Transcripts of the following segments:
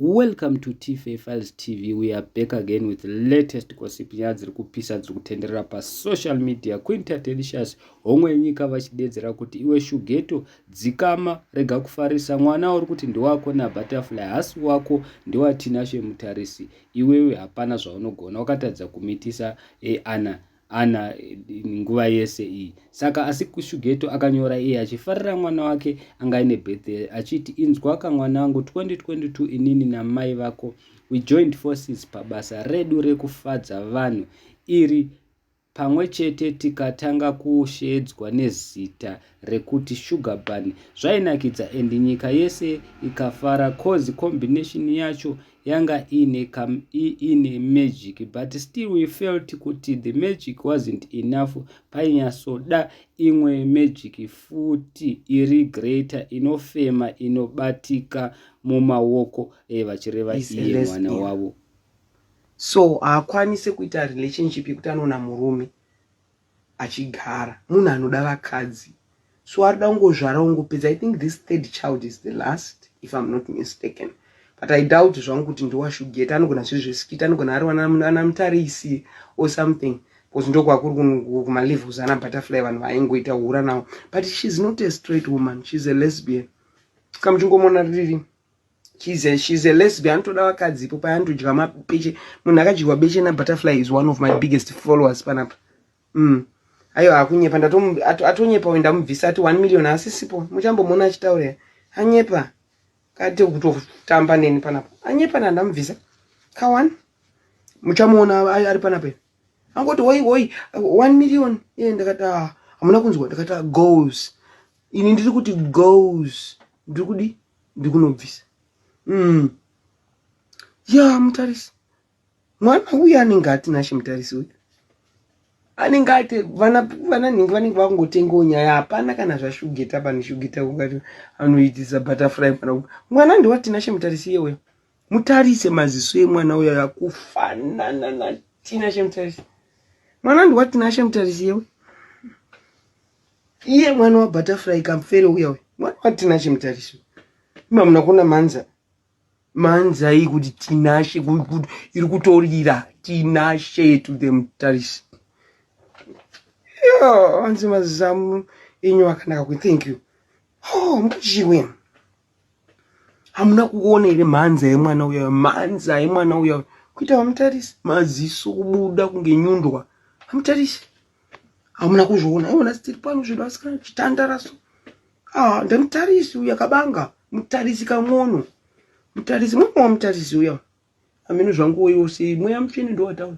Welcome to TFA Files TV. We are back again with the latest gossip nyaya dziri kupisa dziri kutenderera pa social media. Quinta Delicious homwe nyika vachidedzera kuti iwe Shugeto dzikama rega kufarisa mwana uri kuti ndiwako na Butterfly hasi wako ndiwa Tinashe Mutarisi. Iwewe hapana zvaunogona wakatadza kumitisa ana nguva yese iyi. Saka asi Shugeto akanyora iye achifarira mwana wake anga ine birthday achiti inzwaka mwana wangu 2022 inini na mai vako we joined forces pabasa redu rekufadza vanhu iri pamwe chete tikatanga kushedzwa nezita rekuti Sugar Bunny. Zvainakidza endi nyika yese ikafara cause combination yacho yanga ine magic, but still we felt kuti the magic wasn't enough. Painyasoda imwe magic futi iri greater inofema inobatika mumaoko vachireva iye mwana wavo. So haakwanise kuita relationship yekuti anona murume achigara munhu anoda vakadzi, so arida kungozvara ungopedza. I think this third child is the last if I'm not mistaken, but I doubt zvangu kuti ndiwa Shugeto. Anogona zvezvesikita, anogona ari ana Mutarisi or something, because ndokwakuri kumalevels ana Butterfly vanhu vaingoita hura nawo, but she's not a straight woman, she's a lesbian. Kamuchingomona riri she's a lesbian. Toda vakadzi ipo payanodya mabeche. Munhu akadyiwa beche na Butterfly is one of my biggest followers panapa. Ayo akunyepa, atonyepa wenda mubvisa ati 1 million asisipo. Muchambomona achitaura anyepa kati kutotamba neni panapa. Anyepa ndamubvisa ka 1 muchamuona ari panapa. Angoti woi 1 million ndakata hamuna kunzwa, ndakata goes. Ini ndiri kuti goes ndikudi ndikunobvisa. Ya Mutarisi mwana uyu anenge atinashe Mutarisi uyu anenge ati vana nhingi vanenge vakungotengawo nyaya. Hapana kana zvaShugeto apa neShugeto kungati anoitisa Butterfly mwana ndiwa Tinashe Mutarisi iyewe. Mutarise maziso emwana uyu akufanana na Tinashe Mutarisi. Mwana ndiwa Tinashe Mutarisi iyewe. Iye mwana wa Butterfly kamfere uya mwana wa Tinashe Mutarisi. Mamuna kuna manza iyi kuti Tinashe iri kutorira Tinashe to the Mutarisi. Yo, anzi mazamu enyu akanaka kuti thank you. Mkuchiwe hamuna kuona ile manza yemwana uya kuita wa Mutarisi, maziso kubuda kunge nyundwa Mutarisi hamuna kuzviona. Iwona still pano zvido asikana chitandaraso. Ndemutarisi uya kabanga Mutarisi kamwono. Mutarisi mwana wa Mutarisi uya amene zvangu yose mweya mucheni ndo wataura.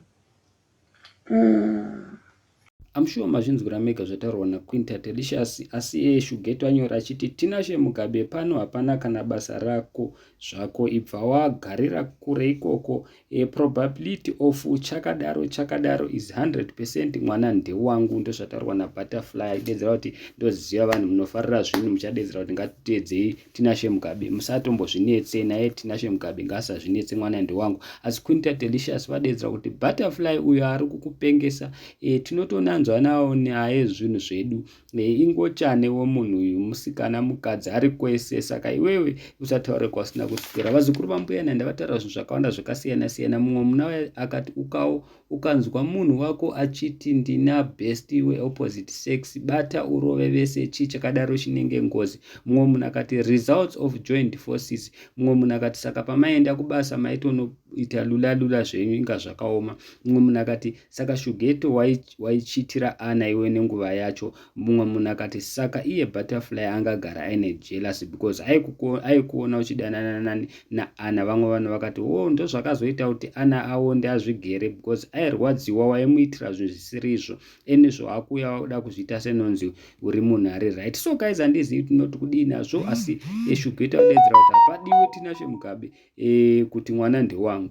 I'm sure mazvinzwira mega zvataurwa na Quinta Delicious, asi Shugeto anyora achiti Tinashe Mugabe pano hapana kana basa rako zvako ibva wagarira kure ikoko. Probability of chakadaro is 100%. Mwana ndewangu, ndo zvataurwa na Butterfly. Dedzera kuti ndoziva vanhu munofarira zvinhu muchadedzera kuti ngatiteedzei Tinashe Mugabe, musatombozvinetse naye Tinashe Mugabe ngasazvinetse, mwana ndewangu. Asi Quinta Delicious vadedzera kuti Butterfly uyo ari kukupengesa, tinotonanzwa nawo naye zvinhu zvedu, ingochanewo munhu uyu musikana mukadzi ari kwese. Saka iwewe usataure kwasina kuswera. Vazukuru vambuya nanda vataura zvinhu zvakawanda zvakasiyana siyana. Mumwe munawe akati ukanzwa munhu wako achiti ndina best we opposite sex bata urove vese chakadaro chinenge ngozi. Mumwe munhu akati results of joined forces. Mumwe munhu akati saka pamaenda kubasa maitonoita lula zvenyu inga zvakaoma. Mumwe munhu akati saka Shugeto waichitira ana iwe nenguva yacho. Mumwe munhu akati saka iye Butterfly angagara aine jealous because aikuona uchidanana na ana. Vamwe vanhu vakati ndo zvakazoita kuti ana aonde azvigere because airwadziwa waimuitira zvinhu zvisiri izvo, ene zvoakuya wakuda kuzviita senonzi uri munhu ari right. So guys, handizivi tinoti kudii nazvo, asi Shugeto adedzera kuti hapadiwe Tinashe Mugabe kuti mwana ndewangu.